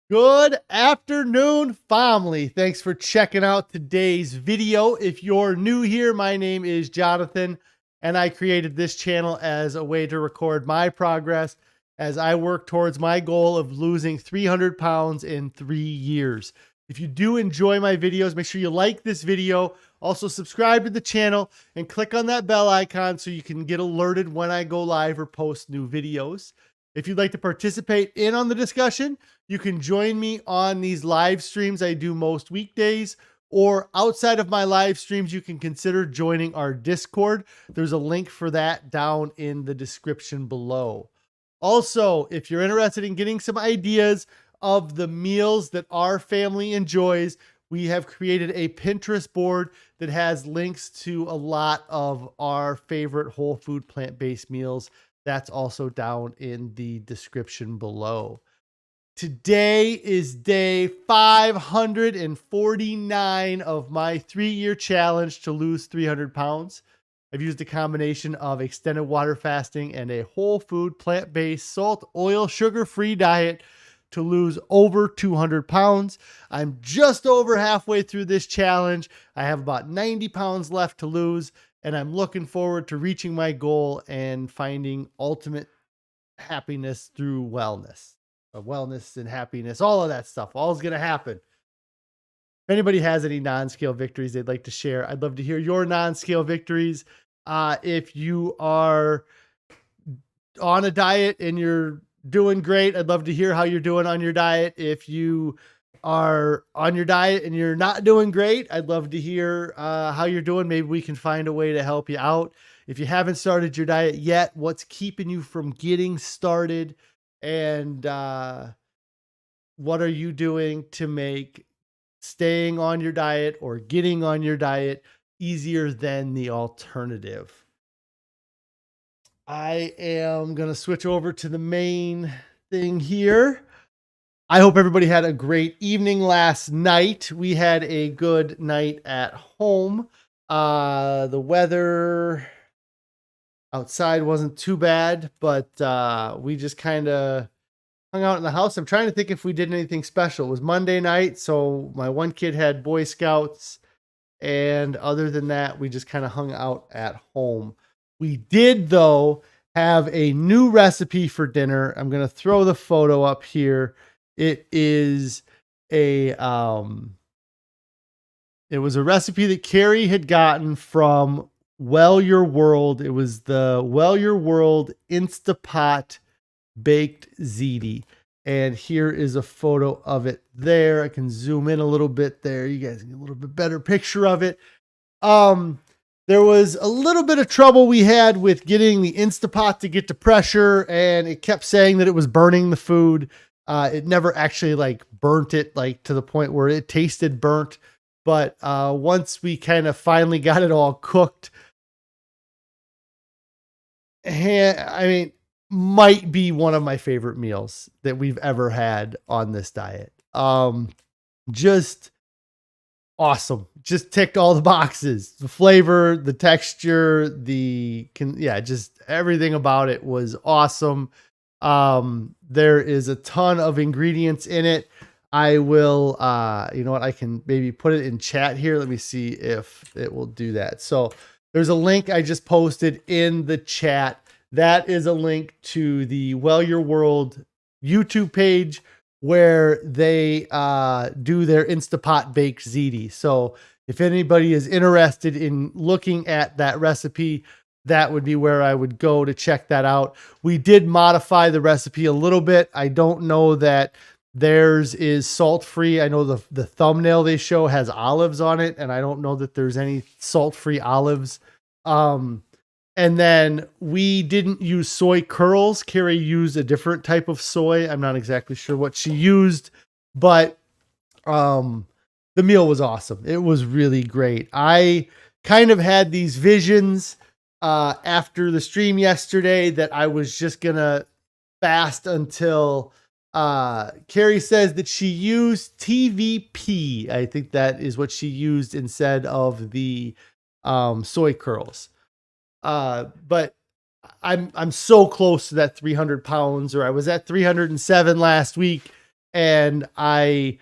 Good afternoon, family. Thanks for checking out today's video. If you're new here, my name is Jonathan, and I created this channel as a way to record my progress as I work towards my goal of losing 300 pounds in 3 years. If you do enjoy my videos, make sure you like this video. Also subscribe to the channel and click on that bell icon so you can get alerted when I go live or post new videos. If you'd like to participate in on the discussion, you can join me on these live streams I do most weekdays, or outside of my live streams, you can consider joining our Discord. There's a link for that down in the description below. Also, if you're interested in getting some ideas of the meals that our family enjoys, we have created a Pinterest board that has links to a lot of our favorite whole food plant-based meals. That's also down in the description below. Today is day 549 of my 3-year challenge to lose 300 pounds. I've used a combination of extended water fasting and a whole food, plant-based, salt, oil, sugar-free diet to lose over 200 pounds. I'm just over halfway through this challenge. I have about 90 pounds left to lose, and I'm looking forward to reaching my goal and finding ultimate happiness through wellness. Wellness and happiness, all of that stuff, all is going to happen. If anybody has any non-scale victories they'd like to share, I'd love to hear your non-scale victories. If you are on a diet and you're doing great, I'd love to hear how you're doing on your diet. If you are on your diet and you're not doing great, I'd love to hear how you're doing. Maybe we can find a way to help you out. If you haven't started your diet yet, what's keeping you from getting started? And what are you doing to make staying on your diet or getting on your diet easier than the alternative? I am going to switch over to the main thing here. I hope everybody had a great evening last night. We had a good night at home. The weather outside wasn't too bad, but we just kind of hung out in the house. I'm trying to think if we did anything special. It was Monday night, so my one kid had Boy Scouts, and other than that, we just kind of hung out at home. We did, though, have a new recipe for dinner. I'm going to throw the photo up here. It is it was a recipe that Carrie had gotten from Well Your World. It was the Well Your World Instapot baked ziti. And here is a photo of it there. I can zoom in a little bit there. You guys get a little bit better picture of it. There was a little bit of trouble we had with getting the Instapot to get to pressure, and it kept saying that it was burning the food. It never actually burnt it to the point where it tasted burnt. But once we kind of finally got it all cooked, might be one of my favorite meals that we've ever had on this diet. Just awesome. Just ticked all the boxes. The flavor, the texture, just everything about it was awesome. There is a ton of ingredients in it. I will, you know what? I can maybe put it in chat here. Let me see if it will do that. So there's a link I just posted in the chat. That is a link to the Well Your World YouTube page where they do their Instapot baked ziti. So if anybody is interested in looking at that recipe, that would be where I would go to check that out. We did modify the recipe a little bit. I don't know that theirs is salt-free. I know the thumbnail they show has olives on it, and I don't know that there's any salt-free olives. And then we didn't use soy curls. Carrie used a different type of soy. I'm not exactly sure what she used, but the meal was awesome. It was really great. I kind of had these visions after the stream yesterday that I was just going to fast until Carrie says that she used TVP. I think that is what she used instead of the soy curls. But I'm so close to that 300 pounds, or I was at 307 last week. and I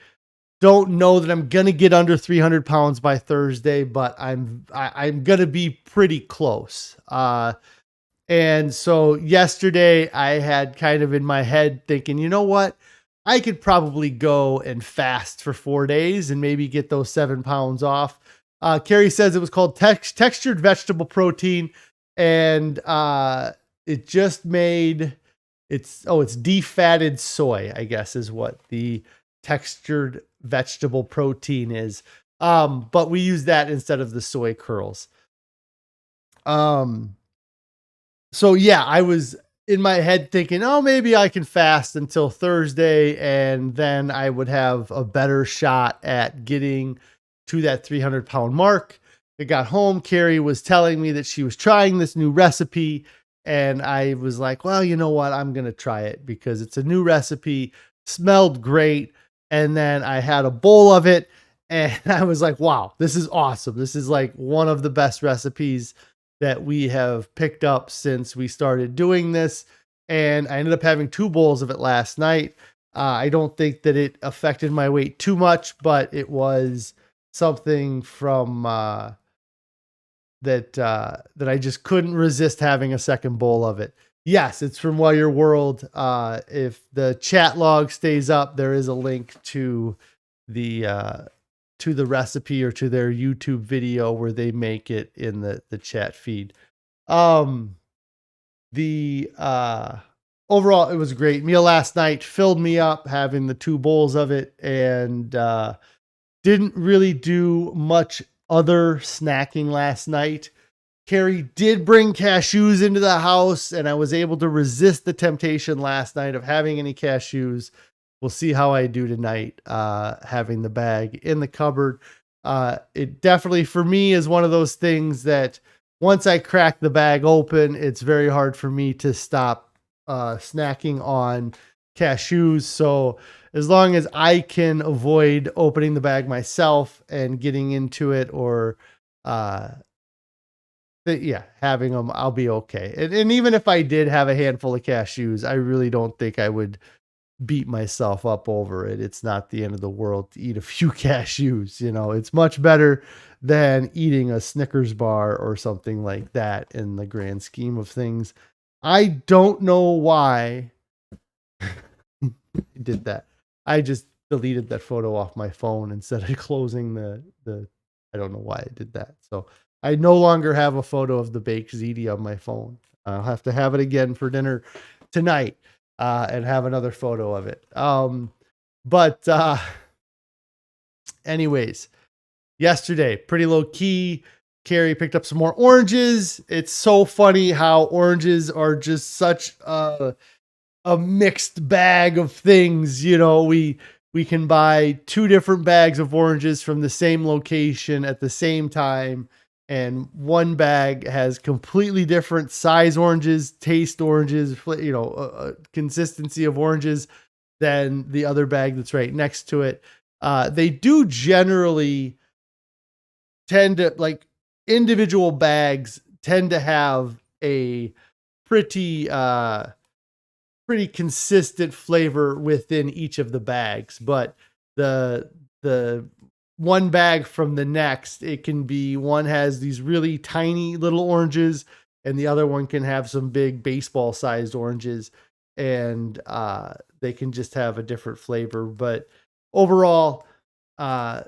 don't know that I'm going to get under 300 pounds by Thursday, but I'm going to be pretty close. And so yesterday I had kind of in my head thinking, you know what? I could probably go and fast for 4 days and maybe get those 7 pounds off. Carrie says it was called textured vegetable protein, and it just made it's defatted soy, I guess is what the textured vegetable protein is. But we use that instead of the soy curls. So yeah, I was in my head thinking, oh, maybe I can fast until Thursday, and then I would have a better shot at getting to that 300-pound mark. I got home, Carrie was telling me that she was trying this new recipe, and I was like, well, you know what? I'm going to try it because it's a new recipe, smelled great. And then I had a bowl of it, and I was like, wow, this is awesome. This is like one of the best recipes that we have picked up since we started doing this. And I ended up having 2 bowls of it last night. I don't think that it affected my weight too much, but it was something from that I just couldn't resist having a second bowl of it. Yes, it's from Well Your World. If the chat log stays up, there is a link to the recipe or to their YouTube video where they make it in the chat feed. The overall, it was a great meal last night. Filled me up having the 2 bowls of it, and didn't really do much other snacking last night. Carrie did bring cashews into the house, and I was able to resist the temptation last night of having any cashews. We'll see how I do tonight, having the bag in the cupboard. It definitely, for me, is one of those things that once I crack the bag open, it's very hard for me to stop snacking on cashews. So as long as I can avoid opening the bag myself and getting into it, or having them, I'll be okay. And even if I did have a handful of cashews, I really don't think I would beat myself up over it. It's not the end of the world to eat a few cashews. You know, it's much better than eating a Snickers bar or something like that in the grand scheme of things. I don't know why I did that. I just deleted that photo off my phone instead of closing the I don't know why I did that. So I no longer have a photo of the baked ziti on my phone. I'll have to have it again for dinner tonight, and have another photo of it. Anyways, yesterday, pretty low key. Carrie picked up some more oranges. It's so funny how oranges are just such a mixed bag of things. You know, we can buy 2 different bags of oranges from the same location at the same time, and one bag has completely different size oranges, taste oranges, consistency of oranges than the other bag that's right next to it. They do generally tend to, like, individual bags tend to have a pretty consistent flavor within each of the bags, but the one bag from the next, it can be, one has these really tiny little oranges and the other one can have some big baseball sized oranges, and they can just have a different flavor. But overall,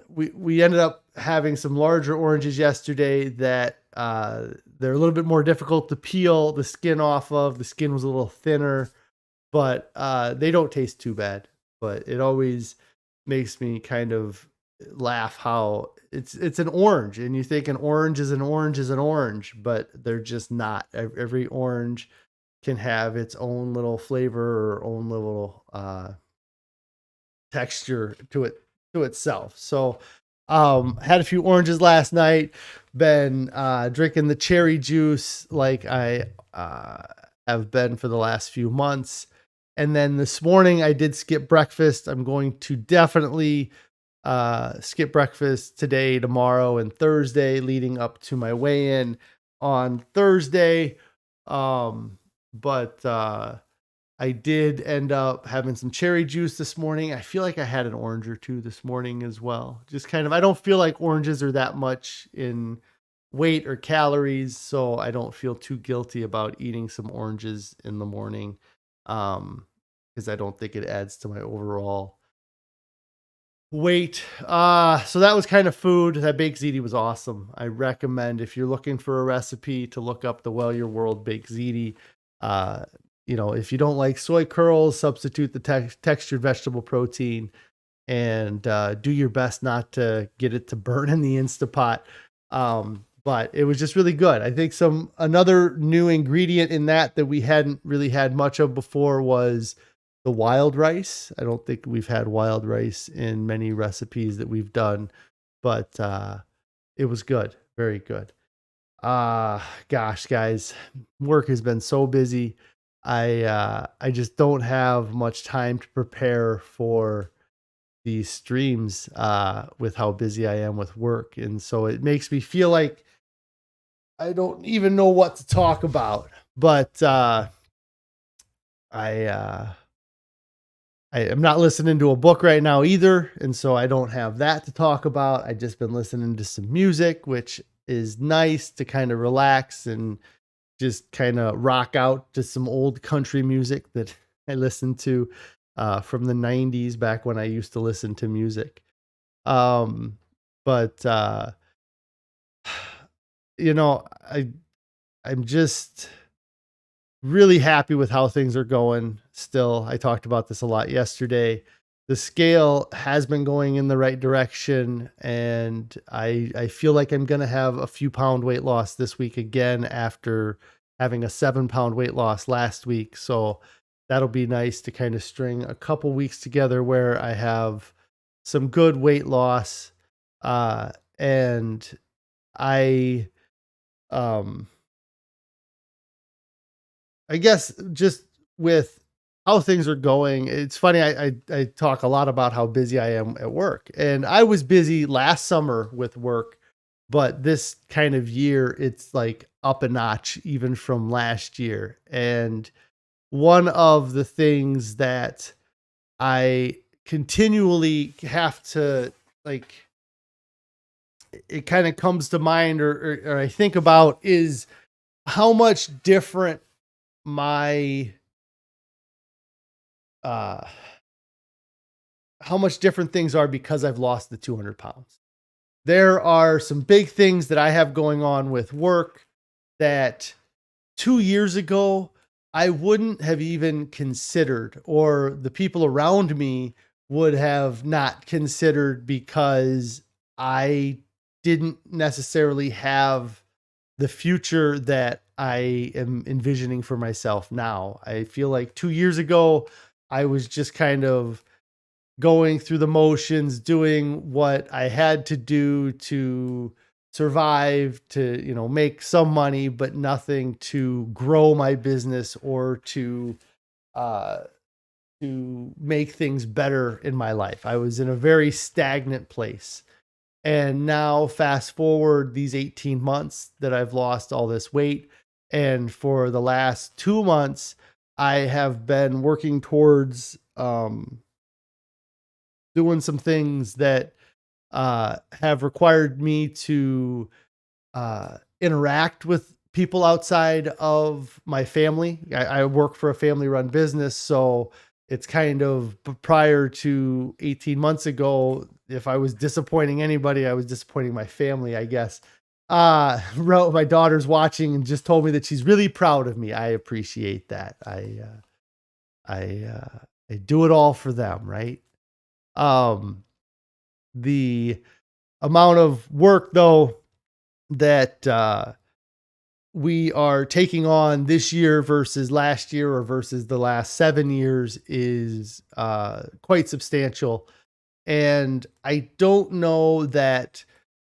we ended up having some larger oranges yesterday that they're a little bit more difficult to peel the skin off of. The skin was a little thinner, but they don't taste too bad. But it always makes me kind of laugh how it's an orange, and you think an orange is an orange is an orange, but they're just not. Every orange can have its own little flavor or own little texture to itself. So had a few oranges last night, been drinking the cherry juice like I have been for the last few months. And then this morning I did skip breakfast. I'm going to definitely skip breakfast today, tomorrow, and Thursday leading up to my weigh-in on Thursday. But I did end up having some cherry juice this morning. I feel like I had an orange or two this morning as well. Just kind of, I don't feel like oranges are that much in weight or calories, so I don't feel too guilty about eating some oranges in the morning. Because I don't think it adds to my overall weight. So that was kind of food. That baked ziti was awesome. I recommend, if you're looking for a recipe, to look up the Well Your World baked ziti. If you don't like soy curls, substitute the textured vegetable protein, and do your best not to get it to burn in the Instapot. But it was just really good. I think another new ingredient in that we hadn't really had much of before was the wild rice. I don't think we've had wild rice in many recipes that we've done, but it was good. Very good. Gosh, guys, work has been so busy. I just don't have much time to prepare for these streams with how busy I am with work. And so it makes me feel like I don't even know what to talk about, but I am not listening to a book right now either. And so I don't have that to talk about. I just been listening to some music, which is nice to kind of relax and just kind of rock out to some old country music that I listened to from the 90s, back when I used to listen to music. I'm just really happy with how things are going still. I talked about this a lot yesterday. The scale has been going in the right direction, and I feel like I'm going to have a few pound weight loss this week again after having a 7-pound weight loss last week. So that'll be nice to kind of string a couple weeks together where I have some good weight loss. And I guess just with how things are going, it's funny. I talk a lot about how busy I am at work, and I was busy last summer with work, but this kind of year, it's like up a notch even from last year. And one of the things that I continually have to, like, it kind of comes to mind or I think about, is how much different how much different things are because I've lost the 200 pounds. There are some big things that I have going on with work that 2 years ago I wouldn't have even considered, or the people around me would have not considered, because I didn't necessarily have the future that I am envisioning for myself now. I feel like 2 years ago, I was just kind of going through the motions, doing what I had to do to survive, to, make some money, but nothing to grow my business or to make things better in my life. I was in a very stagnant place. And now fast forward these 18 months that I've lost all this weight. And for the last 2 months, I have been working towards doing some things that have required me to interact with people outside of my family. I work for a family run business, so it's kind of, prior to 18 months ago, if I was disappointing anybody, I was disappointing my family, I guess. My daughter's watching and just told me that she's really proud of me. I appreciate that. I do it all for them, right? The amount of work, though, that we are taking on this year versus last year, or versus the last 7 years, is quite substantial. And I don't know that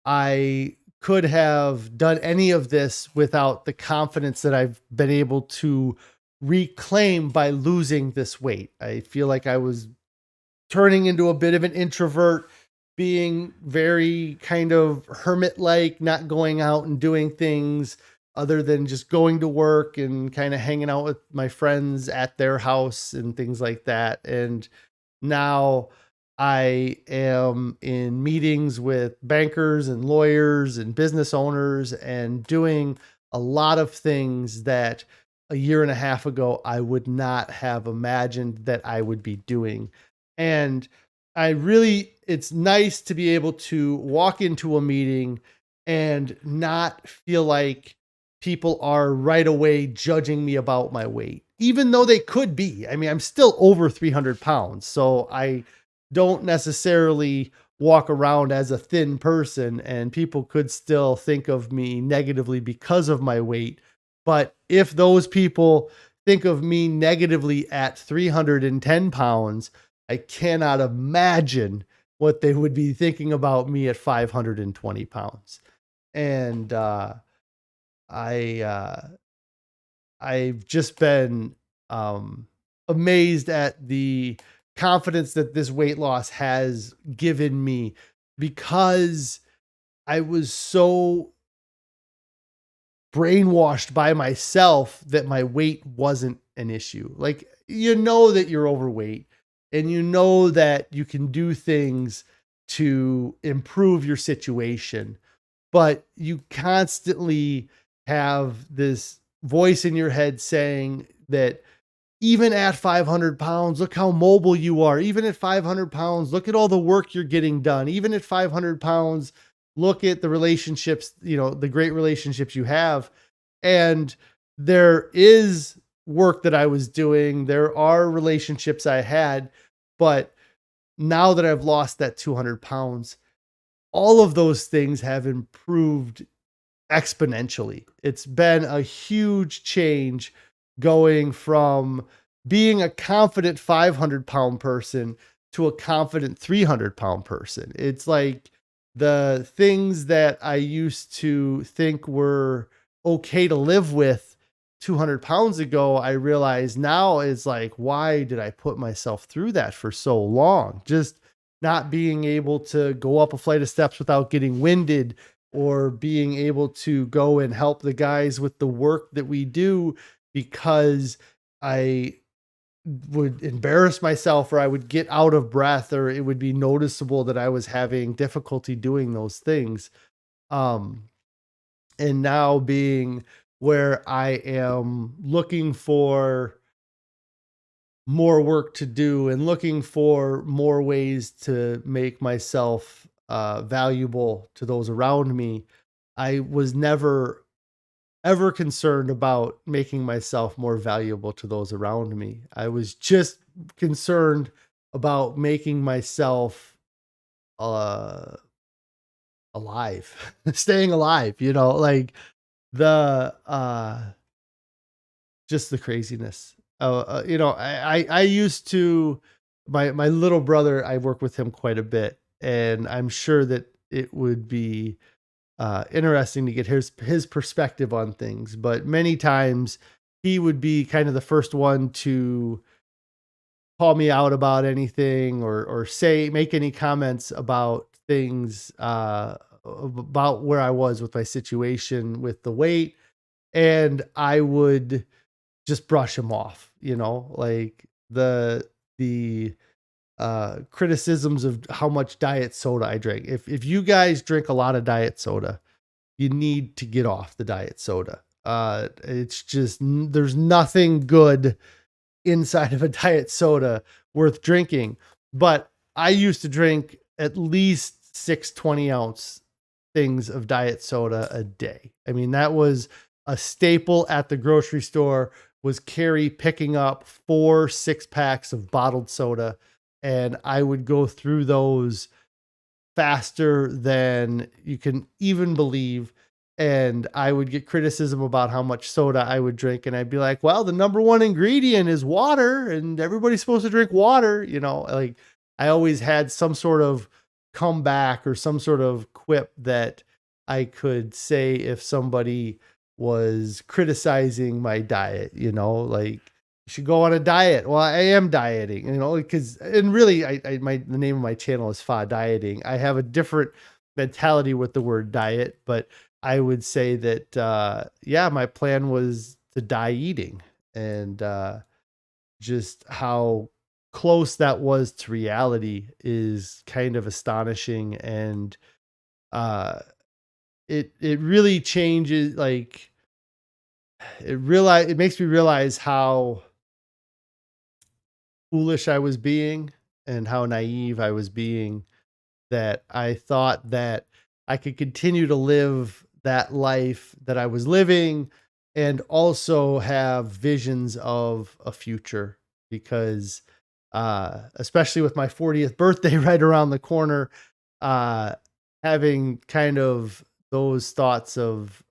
I could have done any of this without the confidence that I've been able to reclaim by losing this weight. I feel like I was turning into a bit of an introvert, being very kind of hermit-like, not going out and doing things, other than just going to work and kind of hanging out with my friends at their house and things like that. And now I am in meetings with bankers and lawyers and business owners and doing a lot of things that a year and a half ago I would not have imagined that I would be doing. And it's nice to be able to walk into a meeting and not feel like people are right away judging me about my weight, even though they could be. I mean, I'm still over 300 pounds. So I don't necessarily walk around as a thin person, and people could still think of me negatively because of my weight. But if those people think of me negatively at 310 pounds, I cannot imagine what they would be thinking about me at 520 pounds. And I've just been amazed at the confidence that this weight loss has given me, because I was so brainwashed by myself that my weight wasn't an issue. Like, you know that you're overweight and you know that you can do things to improve your situation, but you constantly have this voice in your head saying that even at 500 pounds, look how mobile you are. Even at 500 pounds, look at all the work you're getting done. Even at 500 pounds, look at the relationships, the great relationships you have. And there is work that I was doing. There are relationships I had, but now that I've lost that 200 pounds, all of those things have improved exponentially. It's been a huge change going from being a confident 500-pound person to a confident 300-pound person. It's like the things that I used to think were okay to live with 200 pounds ago, I realize now is like, why did I put myself through that for so long? Just not being able to go up a flight of steps without getting winded, or being able to go and help the guys with the work that we do because I would embarrass myself, or I would get out of breath, or it would be noticeable that I was having difficulty doing those things. And now being where I am looking for more work to do and looking for more ways to make myself valuable to those around me, I was never ever concerned about making myself more valuable to those around me. I was just concerned about making myself alive, staying alive, like the just the craziness. I used to, my little brother, I work with him quite a bit, and I'm sure that it would be interesting to get his perspective on things. But many times he would be kind of the first one to call me out about anything, or make any comments about things about where I was with my situation with the weight, and I would just brush him off, like the criticisms of how much diet soda I drank. If you guys drink a lot of diet soda, you need to get off the diet soda. It's just, there's nothing good inside of a diet soda worth drinking. But I used to drink at least 6 20-ounce things of diet soda a day. I mean, that was a staple at the grocery store, was Carrie picking up 4 6-packs of bottled soda. And I would go through those faster than you can even believe. And I would get criticism about how much soda I would drink. And I'd be like, well, the number one ingredient is water, and everybody's supposed to drink water. Like, I always had some sort of comeback or some sort of quip that I could say if somebody was criticizing my diet, like, you should go on a diet. Well, I am dieting, because, and really, the name of my channel is Fa Dieting. I have a different mentality with the word diet, but I would say that, yeah, my plan was to die eating, and just how close that was to reality is kind of astonishing. And uh, it really changes, like, it makes me realize how foolish I was being and how naive I was being, that I thought that I could continue to live that life that I was living and also have visions of a future. Because especially with my 40th birthday right around the corner, uh having kind of those thoughts of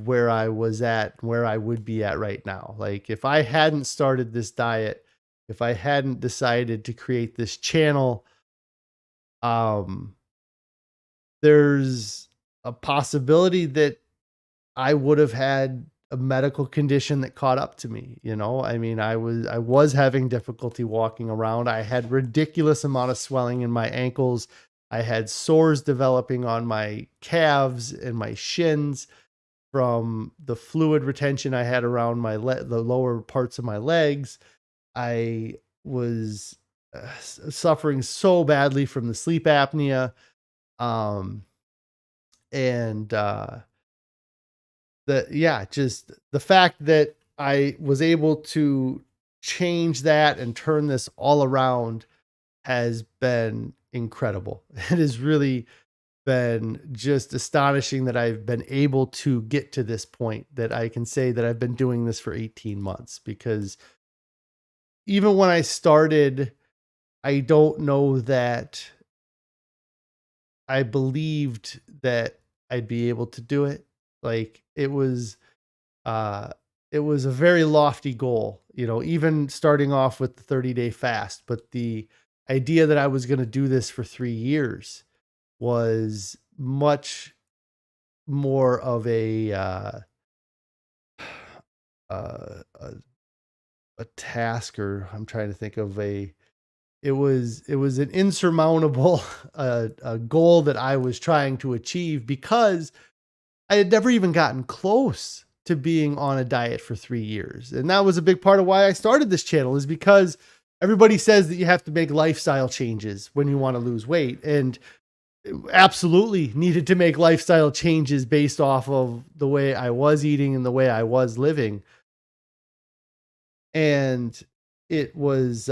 where I was at, where I would be at right now. Like, if I hadn't started this diet, if I hadn't decided to create this channel, um there's a possibility that I would have had a medical condition that caught up to me. I mean, I was having difficulty walking around. I had ridiculous amount of swelling in my ankles. I had sores developing on my calves and my shins from the fluid retention I had around the lower parts of my legs. I was suffering so badly from the sleep apnea. Um, and just the fact that I was able to change that and turn this all around has been incredible. It has really been just astonishing that I've been able to get to this point, that I can say that I've been doing this for 18 months. Because even when I started, I don't know that I believed that I'd be able to do it. Like, uh it was a very lofty goal, even starting off with the 30-day fast. But the idea that I was going to do this for 3 years was much more of uh, a a task. Or I'm trying to think of it was an insurmountable a goal that I was trying to achieve, because I had never even gotten close to being on a diet for 3 years. And that was a big part of why I started this channel, is because everybody says that you have to make lifestyle changes when you want to lose weight. And absolutely needed to make lifestyle changes based off of the way I was eating and the way I was living. And it was,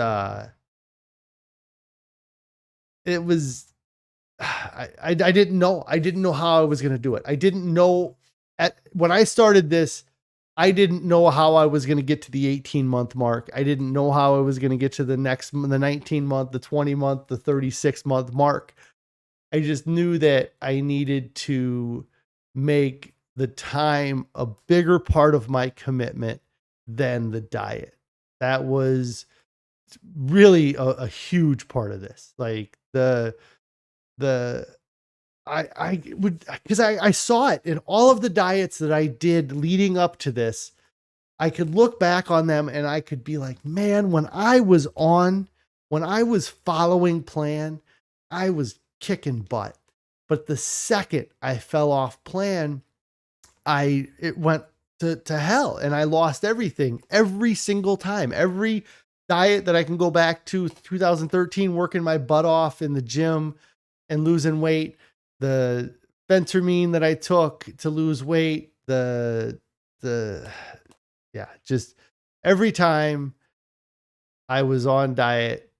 it was I didn't know how I was going to do it. I didn't know when I started this, I didn't know how I was going to get to the 18-month mark. I didn't know how I was going to get to the 19-month, the 20-month, the 36-month mark. I just knew that I needed to make the time a bigger part of my commitment than the diet. That was really a huge part of this. Like, the I would, because I saw it in all of the diets that I did leading up to this. I could look back on them and I could be like, man, when I was following plan, I was kicking butt. But the second I fell off plan, it went to hell, and I lost everything every single time. Every diet that I can go back to 2013, working my butt off in the gym and losing weight, the phentermine that I took to lose weight, just every time I was on diet,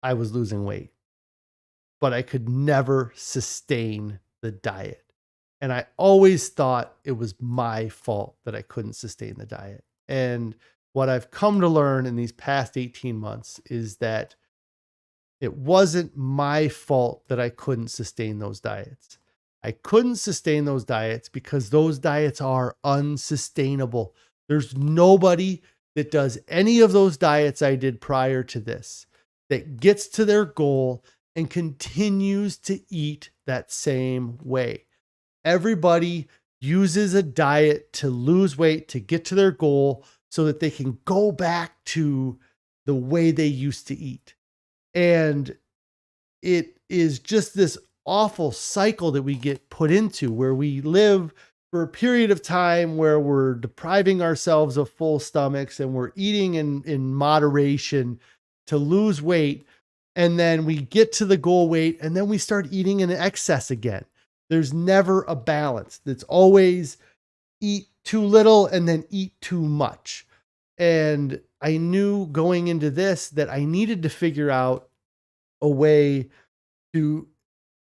I was losing weight, but I could never sustain the diet. And I always thought it was my fault that I couldn't sustain the diet. And what I've come to learn in these past 18 months is that it wasn't my fault that I couldn't sustain those diets. I couldn't sustain those diets because those diets are unsustainable. There's nobody that does any of those diets I did prior to this that gets to their goal and continues to eat that same way. Everybody uses a diet to lose weight, to get to their goal, so that they can go back to the way they used to eat. And it is just this awful cycle that we get put into, where we live for a period of time where we're depriving ourselves of full stomachs and we're eating in moderation to lose weight. And then we get to the goal weight and then we start eating in excess again. There's never a balance. It's always eat too little and then eat too much. And I knew going into this that I needed to figure out a way to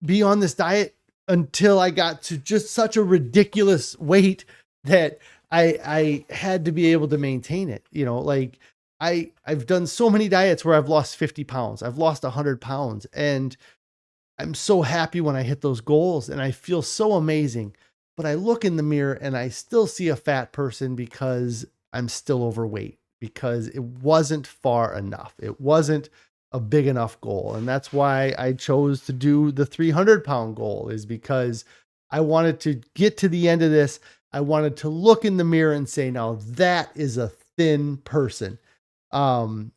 be on this diet until I got to just such a ridiculous weight that I had to be able to maintain it. You know, like I've done so many diets where I've lost 50 pounds, I've lost 100 pounds, and I'm so happy when I hit those goals and I feel so amazing. But I look in the mirror and I still see a fat person because I'm still overweight, because it wasn't far enough. It wasn't a big enough goal. And that's why I chose to do the 300-pound goal, is because I wanted to get to the end of this. I wanted to look in the mirror and say, now that is a thin person. And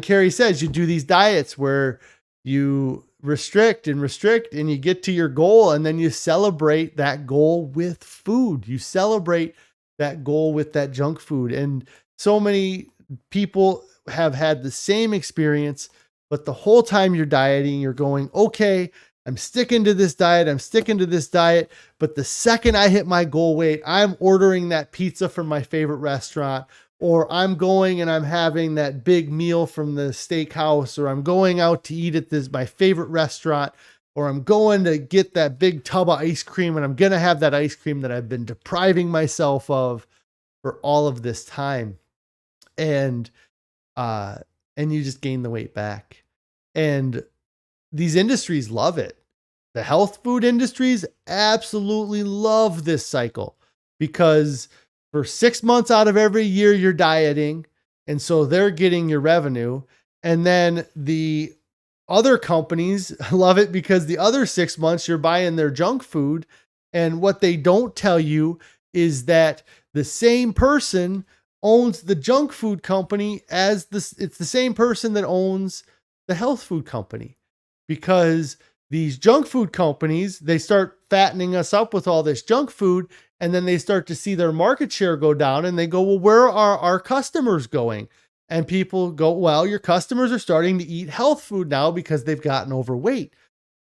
Carrie says you do these diets where you restrict and you get to your goal, and then you celebrate that goal with food. You celebrate that goal with that junk food. And so many people have had the same experience, but the whole time you're dieting, you're going, okay, I'm sticking to this diet. But the second I hit my goal weight, I'm ordering that pizza from my favorite restaurant, or I'm going and I'm having that big meal from the steakhouse, or I'm going out to eat at my favorite restaurant, or I'm going to get that big tub of ice cream, and I'm going to have that ice cream that I've been depriving myself of for all of this time. And you just gain the weight back. And these industries love it. The health food industries absolutely love this cycle, because for 6 months out of every year you're dieting. And so they're getting your revenue. And then the other companies love it because the other 6 months you're buying their junk food. And what they don't tell you is that the same person owns the junk food company it's the same person that owns the health food company, because these junk food companies, they start fattening us up with all this junk food, and then they start to see their market share go down, and they go, well, where are our customers going? And people go, well, your customers are starting to eat health food now because they've gotten overweight.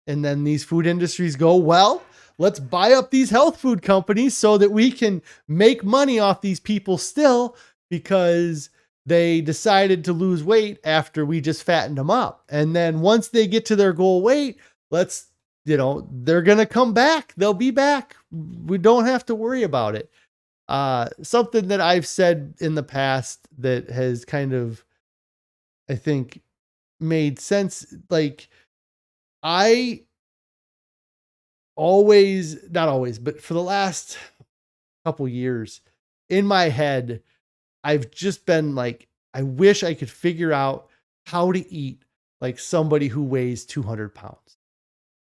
And then these food industries go, well, let's buy up these health food companies so that we can make money off these people still, because they decided to lose weight after we just fattened them up. And then once they get to their goal weight, they're going to come back. They'll be back. We don't have to worry about it. Something that I've said in the past that has kind of, I think, made sense. Like, I not always, but for the last couple years in my head, I've just been like, I wish I could figure out how to eat like somebody who weighs 200 pounds.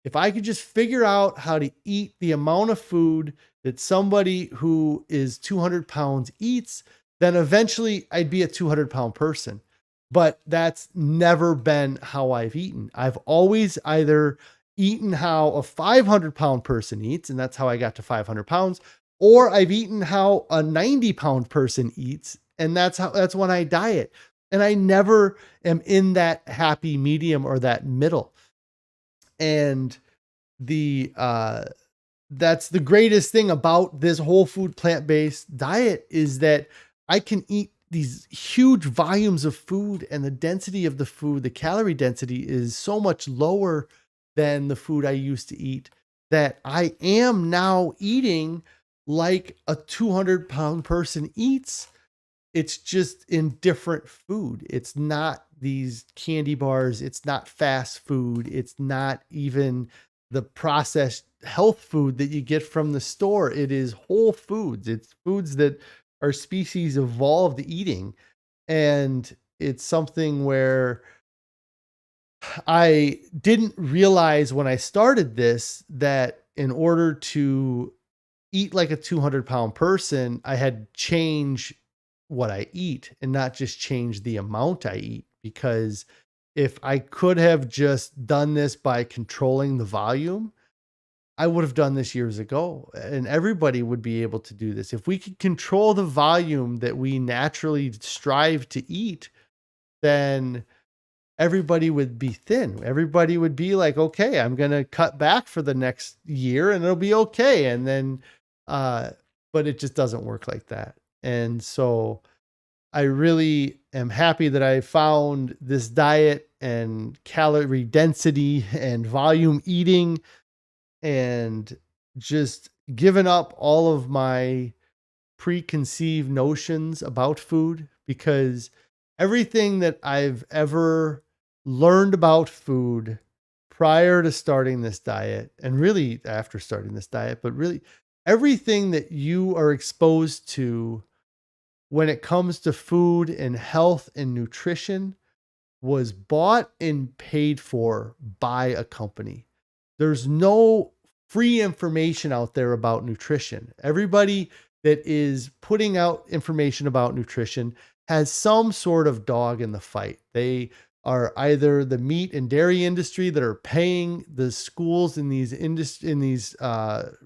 If I could just figure out how to eat the amount of food that somebody who is 200 pounds eats, then eventually I'd be a 200-pound person. But that's never been how I've eaten. I've always either eaten how a 500-pound person eats, and that's how I got to 500 pounds, or I've eaten how a 90-pound person eats, and that's when I diet. And I never am in that happy medium or that middle. And that's the greatest thing about this whole food plant-based diet, is that I can eat these huge volumes of food, and the density of the food, the calorie density, is so much lower than the food I used to eat, that I am now eating like a 200-pound person eats. It's just in different food. It's not these candy bars. It's not fast food. It's not even the processed health food that you get from the store. It is whole foods. It's foods that our species evolved eating. And it's something where I didn't realize when I started this, that in order to eat like a 200-pound person, I had to change what I eat and not just change the amount I eat. Because if I could have just done this by controlling the volume, I would have done this years ago, and everybody would be able to do this. If we could control the volume that we naturally strive to eat, then everybody would be thin. Everybody would be like, okay, I'm going to cut back for the next year and it'll be okay. And then, but it just doesn't work like that. And so I really am happy that I found this diet and calorie density and volume eating, and just given up all of my preconceived notions about food, because everything that I've ever learned about food prior to starting this diet, and really after starting this diet, but really everything that you are exposed to when it comes to food and health and nutrition was bought and paid for by a company. There's no free information out there about nutrition. Everybody that is putting out information about nutrition has some sort of dog in the fight. They are either the meat and dairy industry that are paying the schools in these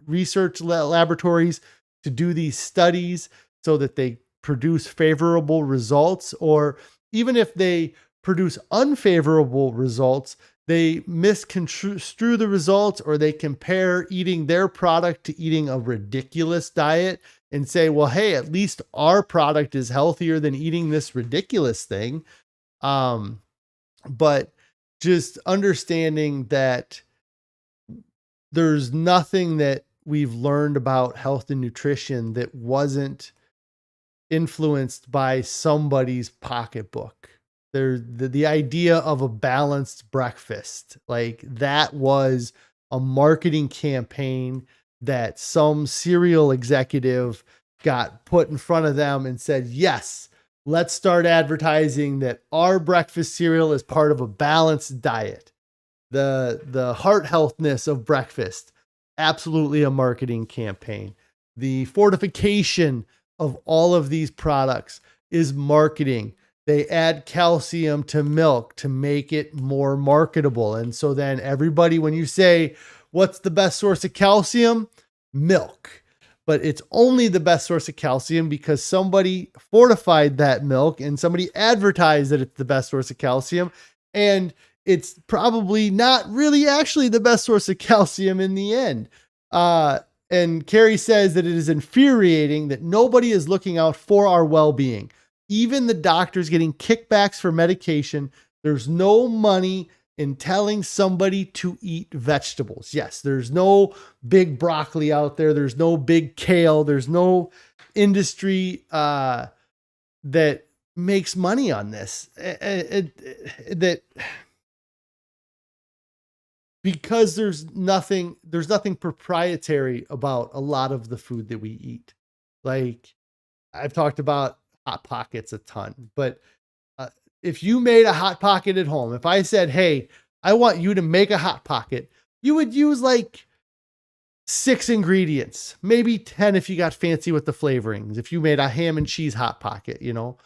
research laboratories to do these studies so that they produce favorable results, or even if they produce unfavorable results, they misconstrue the results, or they compare eating their product to eating a ridiculous diet and say, well, hey, at least our product is healthier than eating this ridiculous thing. But just understanding that there's nothing that we've learned about health and nutrition that wasn't influenced by somebody's pocketbook. The idea of a balanced breakfast, like that was a marketing campaign that some cereal executive got put in front of them and said, yes, let's start advertising that our breakfast cereal is part of a balanced diet. The heart healthness of breakfast, absolutely a marketing campaign. The fortification of all of these products is marketing. They add calcium to milk to make it more marketable. And so then everybody, when you say, what's the best source of calcium? Milk. But it's only the best source of calcium because somebody fortified that milk and somebody advertised that it's the best source of calcium. And it's probably not really actually the best source of calcium in the end. And Carrie says that it is infuriating that nobody is looking out for our well-being. Even the doctors getting kickbacks for medication. There's no money in telling somebody to eat vegetables. Yes, there's no big broccoli out there. There's no big kale. There's no industry that makes money on this. That because there's nothing proprietary about a lot of the food that we eat. Like I've talked about Hot Pockets a ton, but if you made a Hot Pocket at home, if I said, hey, I want you to make a Hot Pocket, you would use like 6 ingredients, maybe 10 if you got fancy with the flavorings. If you made a ham and cheese Hot Pocket, you know,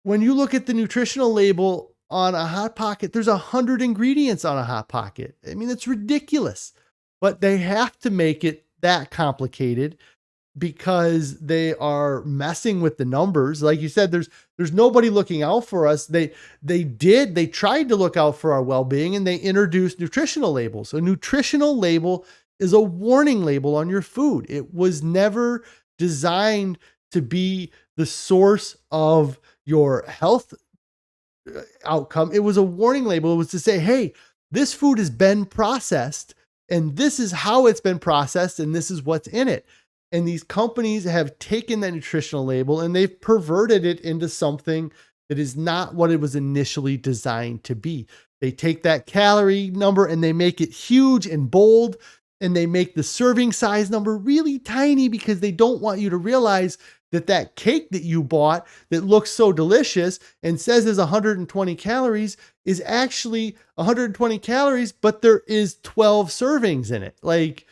when you look at the nutritional label on a Hot Pocket, there's 100 ingredients on a Hot Pocket. I mean, it's ridiculous, but they have to make it that complicated because they are messing with the numbers. Like you said, there's nobody looking out for us. They tried to look out for our well-being, and they introduced nutritional labels. A nutritional label is a warning label on your food. It was never designed to be the source of your health outcome. It was a warning label. It was to say, hey, this food has been processed, and this is how it's been processed, and this is what's in it. And these companies have taken that nutritional label and they've perverted it into something that is not what it was initially designed to be. They take that calorie number and they make it huge and bold, and they make the serving size number really tiny because they don't want you to realize that that cake that you bought that looks so delicious and says is 120 calories is actually 120 calories, but there is 12 servings in it. Like,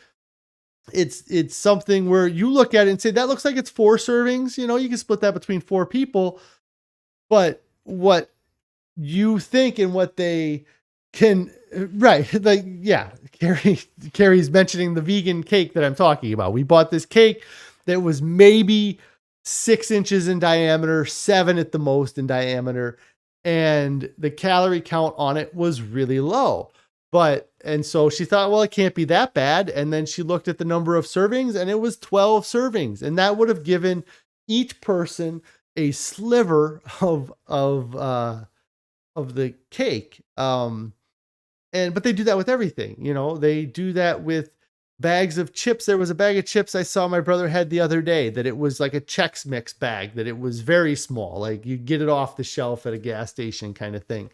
it's something where you look at it and say, that looks like it's 4 servings. You know, you can split that between 4 people, but what you think and what they can, right. Like, yeah, Carrie's mentioning the vegan cake that I'm talking about. We bought this cake that was maybe 6 inches in diameter, 7 at the most in diameter. And the calorie count on it was really low. And so she thought, well, it can't be that bad. And then she looked at the number of servings and it was 12 servings. And that would have given each person a sliver of the cake. But they do that with everything, they do that with bags of chips. There was a bag of chips I saw my brother had the other day that it was like a Chex Mix bag, that it was very small, like you get it off the shelf at a gas station kind of thing.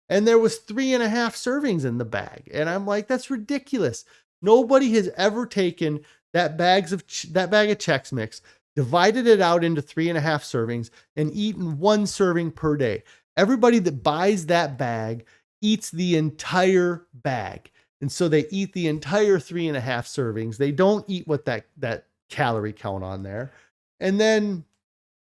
And there was 3.5 servings in the bag. And I'm like, that's ridiculous. Nobody has ever taken that bag of Chex Mix, divided it out into 3.5 servings and eaten 1 serving per day. Everybody that buys that bag eats the entire bag. And so they eat the entire 3.5 servings. They don't eat what that calorie count on there. And then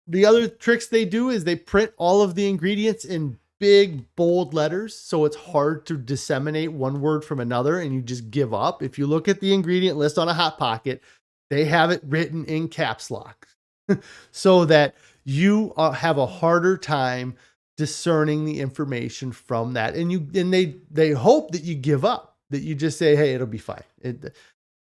the other tricks they do is they print all of the ingredients in big, bold letters. So it's hard to disseminate one word from another and you just give up. If you look at the ingredient list on a Hot Pocket, they have it written in caps lock so that you have a harder time discerning the information from that. And they hope that you give up, that you just say, hey, it'll be fine.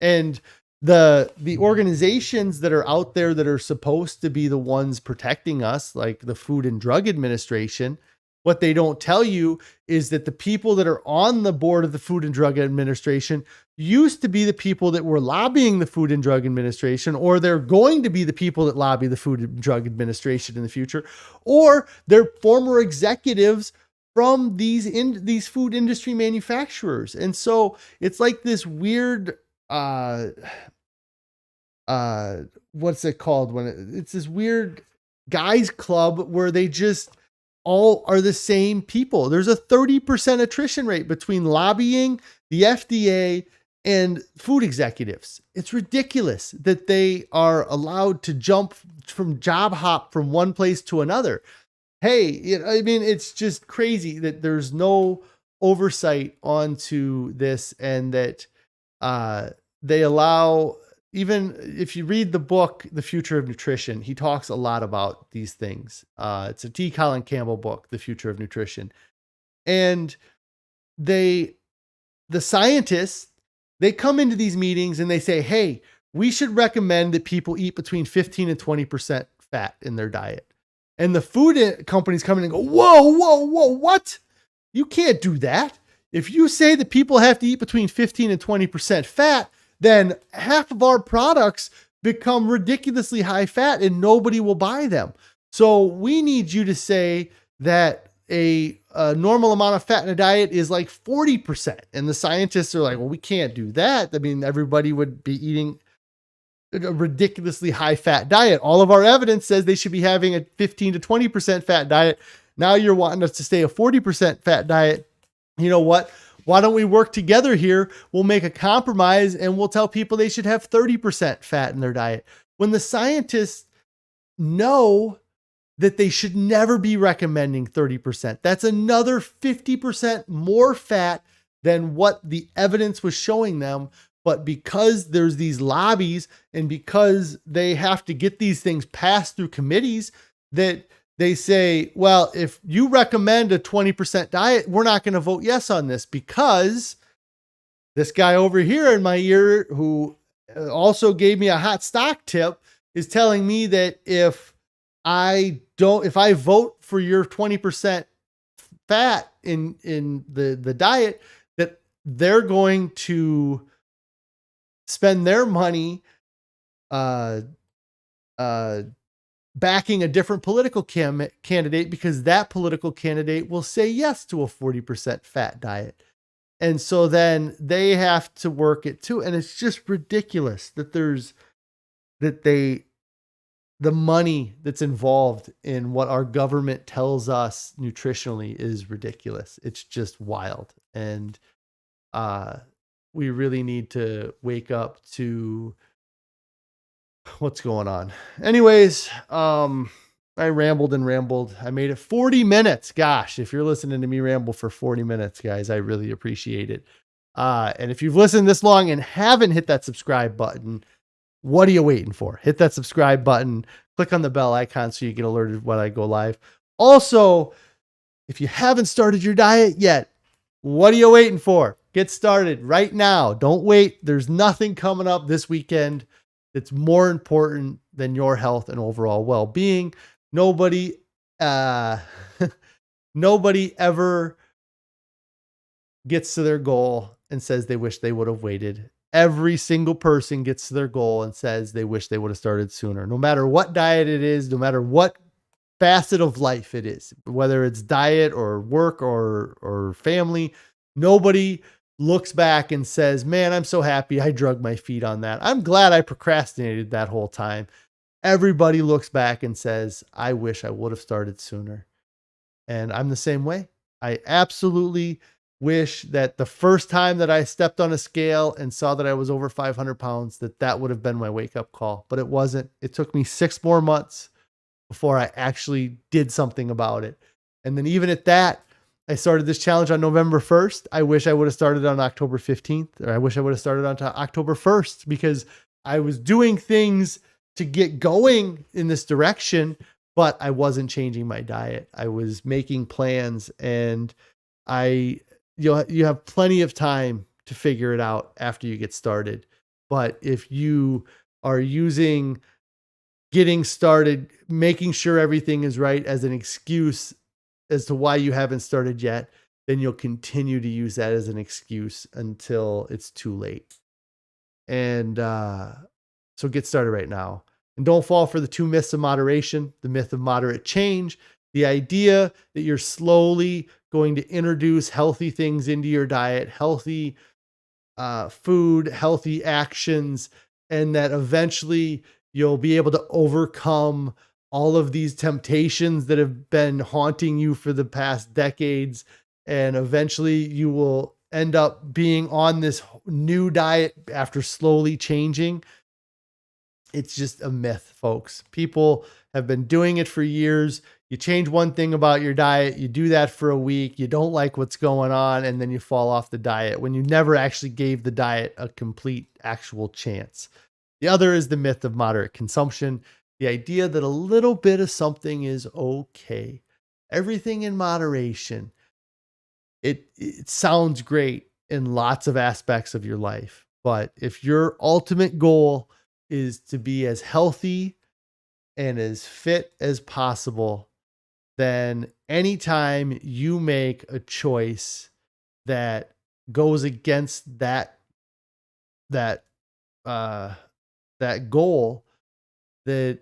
And the organizations that are out there that are supposed to be the ones protecting us, like the Food and Drug Administration, what they don't tell you is that the people that are on the board of the Food and Drug Administration used to be the people that were lobbying the Food and Drug Administration, or they're going to be the people that lobby the Food and Drug Administration in the future, or they're former executives from these food industry manufacturers. And so it's like this weird, what's it called it's this weird guys club where they just all are the same people. There's a 30% attrition rate between lobbying, the FDA, and food executives. It's ridiculous that they are allowed to job hop from one place to another. Hey, it's just crazy that there's no oversight onto this, and that they allow, even if you read the book, The Future of Nutrition, he talks a lot about these things. It's a Colin Campbell book, The Future of Nutrition. And the scientists, they come into these meetings and they say, hey, we should recommend that people eat between 15 and 20% fat in their diet. And the food companies come in and go, whoa, what? You can't do that. If you say that people have to eat between 15 and 20% fat, then half of our products become ridiculously high fat and nobody will buy them. So we need you to say that a normal amount of fat in a diet is like 40%. And the scientists are like, well, we can't do that. I mean, everybody would be eating a ridiculously high fat diet. All of our evidence says they should be having a 15 to 20% fat diet. Now you're wanting us to stay a 40% fat diet. You know what? Why don't we work together here? We'll make a compromise and we'll tell people they should have 30% fat in their diet. When the scientists know that they should never be recommending 30%. That's another 50% more fat than what the evidence was showing them. But because there's these lobbies and because they have to get these things passed through committees, that they say, well, if you recommend a 20% diet, we're not going to vote yes on this, because this guy over here in my ear, who also gave me a hot stock tip, is telling me that if I vote for your 20% fat in the diet, that they're going to spend their money backing a different political candidate, because that political candidate will say yes to a 40% fat diet. And so then they have to work it too. And it's just ridiculous that the money that's involved in what our government tells us nutritionally is ridiculous. It's just wild. And we really need to wake up to what's going on. Anyways, all I rambled and rambled. I made it 40 minutes. Gosh, if you're listening to me ramble for 40 minutes, guys, I really appreciate it. And if you've listened this long and haven't hit that subscribe button, what are you waiting for? Hit that subscribe button, click on the bell icon so you get alerted when I go live. Also, if you haven't started your diet yet, what are you waiting for? Get started right now. Don't wait. There's nothing coming up this weekend that's more important than your health and overall well-being. Nobody ever gets to their goal and says they wish they would have waited. Every single person gets to their goal and says they wish they would have started sooner. No matter what diet it is, no matter what facet of life it is, whether it's diet or work or family, nobody looks back and says, man, I'm so happy I drug my feet on that. I'm glad I procrastinated that whole time. Everybody looks back and says, I wish I would have started sooner. And I'm the same way. I absolutely wish that the first time that I stepped on a scale and saw that I was over 500 pounds, that would have been my wake-up call. But it wasn't. It took me 6 more months before I actually did something about it. And then even at that, I started this challenge on November 1st. I wish I would have started on October 15th, or I wish I would have started on October 1st, because I was doing things to get going in this direction, but I wasn't changing my diet. I was making plans, and you have plenty of time to figure it out after you get started. But if you are using getting started, making sure everything is right as an excuse as to why you haven't started yet, then you'll continue to use that as an excuse until it's too late. And so get started right now. And don't fall for the 2 myths of moderation, the myth of moderate change, the idea that you're slowly going to introduce healthy things into your diet, healthy food, healthy actions, and that eventually you'll be able to overcome all of these temptations that have been haunting you for the past decades. And eventually you will end up being on this new diet after slowly changing. It's just a myth, folks. People have been doing it for years. You change one thing about your diet, you do that for a week, you don't like what's going on, and then you fall off the diet when you never actually gave the diet a complete actual chance. The other is the myth of moderate consumption, the idea that a little bit of something is okay. Everything in moderation. It sounds great in lots of aspects of your life, but if your ultimate goal is to be as healthy and as fit as possible, then anytime you make a choice that goes against that goal, that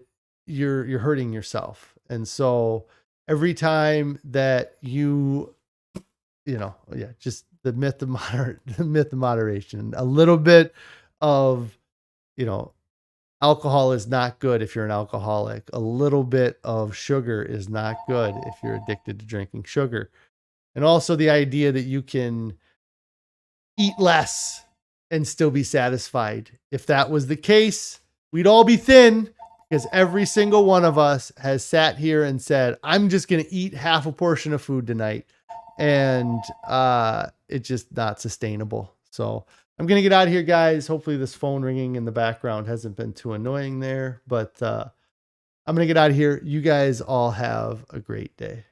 you're hurting yourself. And so every time that just the myth of moderation, a little bit of, alcohol is not good if you're an alcoholic. A little bit of sugar is not good if you're addicted to drinking sugar. And also the idea that you can eat less and still be satisfied. If that was the case, we'd all be thin, because every single one of us has sat here and said, I'm just going to eat half a portion of food tonight. And it's just not sustainable. So I'm going to get out of here, guys. Hopefully this phone ringing in the background hasn't been too annoying there, but I'm going to get out of here. You guys all have a great day.